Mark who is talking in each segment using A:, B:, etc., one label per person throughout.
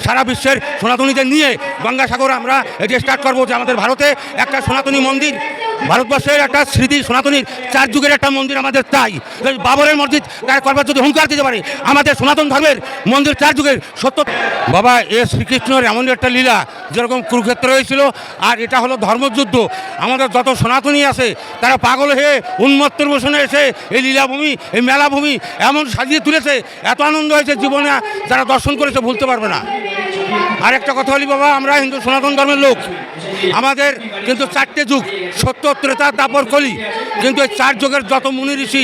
A: সারা বিশ্বের সনাতনীদের নিয়ে গঙ্গাসাগর আমরা এটি স্টার্ট করবো যে আমাদের ভারতে একটা সনাতনী মন্দির, ভারতবর্ষের একটা স্মৃতি সনাতনীর 4 যুগের একটা মন্দির আমাদের চাই। বাবরের মসজিদ তার করবার যদি হুঙ্কার দিতে পারে আমাদের সনাতন ধর্মের মন্দির 4 যুগের সত্য। বাবা এ শ্রীকৃষ্ণের এমন একটা লীলা যেরকম কুরুক্ষেত্র হয়েছিল, আর এটা হলো ধর্মযুদ্ধ। আমাদের যত সনাতনী আছে তারা পাগল হয়ে উন্মত্তর বসনে এসে এই লীলাভূমি, এই মেলাভূমি এমন সাজিয়ে তুলেছে, এত আনন্দ হয়েছে জীবনে যারা দর্শন করেছে ভুলতে পারবে না। আর একটা কথা বলি বাবা, আমরা হিন্দু সনাতন ধর্মের লোক, আমাদের কিন্তু 4টে যুগ, সত্য, ত্রেতা, দ্বাপর, কলি। কিন্তু এই 4 যুগের যত মুনি ঋষি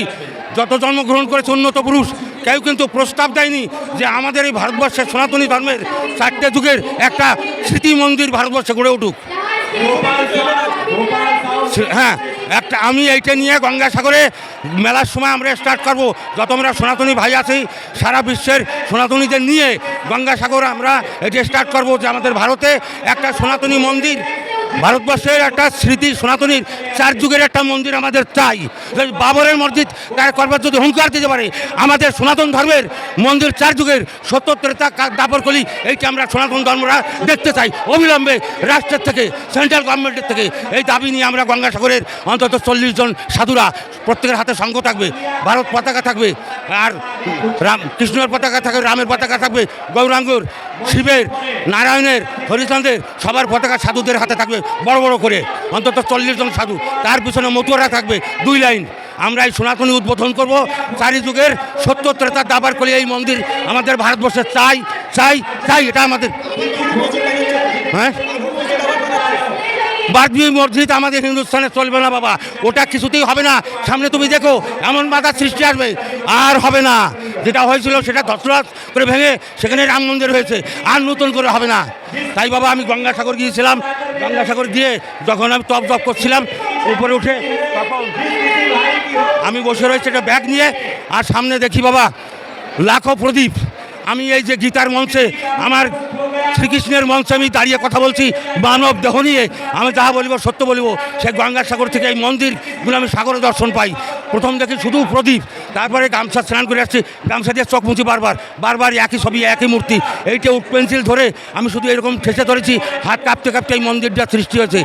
A: যত জন্মগ্রহণ করেছে উন্নত পুরুষ, কেউ কিন্তু প্রস্তাব দেয়নি যে আমাদের এই ভারতবর্ষের সনাতনী ধর্মের 4টে যুগের একটা স্মৃতি মন্দির ভারতবর্ষে গড়ে উঠুক। হ্যাঁ, একটা আমি এইটা নিয়ে গঙ্গাসাগরে মেলার সময় আমরা স্টার্ট করব। যত আমরা সনাতনী ভাই আছি সারা বিশ্বের সনাতনীদের নিয়ে গঙ্গাসাগর আমরা এটি স্টার্ট করব যে আমাদের ভারতে একটা সনাতনী মন্দির, ভারতবর্ষের একটা স্মৃতি সনাতনীর 4 যুগের একটা মন্দির আমাদের চাই। বাবরের মসজিদ তার করবার যদি হুঙ্কার দিতে পারে আমাদের সনাতন ধর্মের মন্দির 4 যুগের সত্য, ত্রেতা, দ্বাপর, কলি, এইটা আমরা সনাতন ধর্মরা দেখতে চাই। অবিলম্বে রাষ্ট্রের থেকে, সেন্ট্রাল গভর্নমেন্টের থেকে এই দাবি নিয়ে আমরা গঙ্গাসাগরের অন্তত 40 জন সাধুরা, প্রত্যেকের হাতে শঙ্খ থাকবে, ভারত পতাকা থাকবে, আর কৃষ্ণের পতাকা থাকবে, রামের পতাকা থাকবে, গৌরাঙ্গর, শিবের, নারায়ণের, হরিচন্দ্রের, সবার পতাকা সাধুদের হাতে থাকবে বড় বড় করে, অন্তত 40 জন সাধু। তার পিছনে মতুয়ারা থাকবে 2 লাইন। আমরা এই সনাতনী উদ্বোধন করব 4 যুগের সত্য, ত্রেতা, দ্বাপর, কলি এই মন্দির আমাদের ভারতবর্ষে চাই চাই চাই। এটা আমাদের হ্যাঁ, বারবি মসজিদ আমাদের হিন্দুস্তানে চলবে না বাবা, ওটা কিছুতেই হবে না। সামনে তুমি দেখো এমন বাধার সৃষ্টি আসবে, আর হবে না। যেটা হয়েছিল সেটা ধসরাত করে ভেঙে সেখানে রাম মন্দির হয়েছে, আর নতুন করে হবে না। তাই বাবা আমি গঙ্গাসাগর গিয়েছিলাম, গঙ্গাসাগর গিয়ে যখন আমি টপ জপ করছিলাম উপরে উঠে তখন আমি বসে রয়েছি একটা ব্যাগ নিয়ে, আর সামনে দেখি বাবা লাখো প্রদীপ। আমি এই যে গীতার মঞ্চে, আমার শ্রীকৃষ্ণের মঞ্চে আমি দাঁড়িয়ে কথা বলছি মানব দেহ নিয়ে, আমি যাহা বলিব সত্য বলিব। সে গঙ্গাসাগর থেকে এই মন্দিরগুলো আমি সাগরে দর্শন পাই। প্রথম দেখি শুধু প্রদীপ, তারপরে গামছা স্নান করে আসছি, গামছা দিয়ে চোখ মুছি বারবার বারবার একই ছবি, একই মূর্তি। এইটা উড পেন্সিল ধরে আমি শুধু এরকম ঠেসে ধরেছি, হাত কাঁপতে কাঁপতে এই মন্দিরটা সৃষ্টি হয়েছে।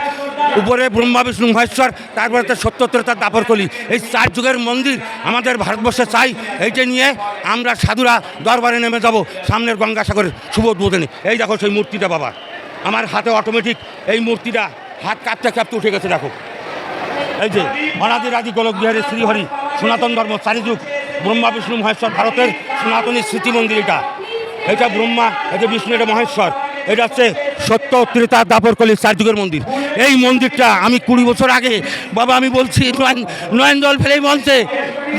A: উপরে ব্রহ্মা, বিষ্ণু, মহেশ্বর, তারপরে তার সত্য, ত্রেতা, দ্বাপর, কলি, এই 4 যুগের মন্দির আমাদের ভারতবর্ষে চাই। এইটা নিয়ে আমরা সাধুরা দরবারে নেমে যাব সামনের গঙ্গাসাগরের শুভ উদ্বোধনে। এই দেখো সেই মূর্তিটা বাবা, আমার হাতে অটোমেটিক এই মূর্তিটা হাত কাঁপতে কাঁপতে উঠে গেছে। দেখো এই যে অনাদিরাদি গোলক বিহারী শ্রীহরি সনাতন ধর্ম 4 যুগ, ব্রহ্মা, বিষ্ণু, মহেশ্বর, ভারতের সনাতনী স্মৃতি মন্দির। এটা ব্রহ্মা, এটা বিষ্ণু, এটা মহেশ্বর, এটা হচ্ছে সত্য, ত্রেতা, দ্বাপর, কলি 4 যুগের মন্দির। এই মন্দিরটা আমি 20 বছর আগে বাবা আমি বলছি নয়ন জল ফেলেই মঞ্চে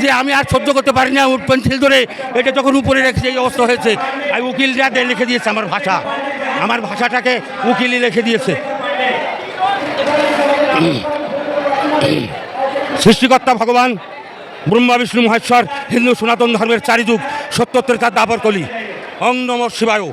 A: যে আমি আর সহ্য করতে পারি না, উড পেন্সিল ধরে এটা যখন উপরে রেখেছে এই অবস্থা হয়েছে। আর উকিলরা লিখে দিয়েছে আমার ভাষা, আমার ভাষাটাকে উকিলই লিখে দিয়েছে। সৃষ্টিকর্তা ভগবান ব্রহ্মা, বিষ্ণু, মহেশ্বর, হিন্দু সনাতন ধর্মের 4 যুগ, সত্য, ত্রেতা, দ্বাপর, কলি। ওং নমঃ শিবায়।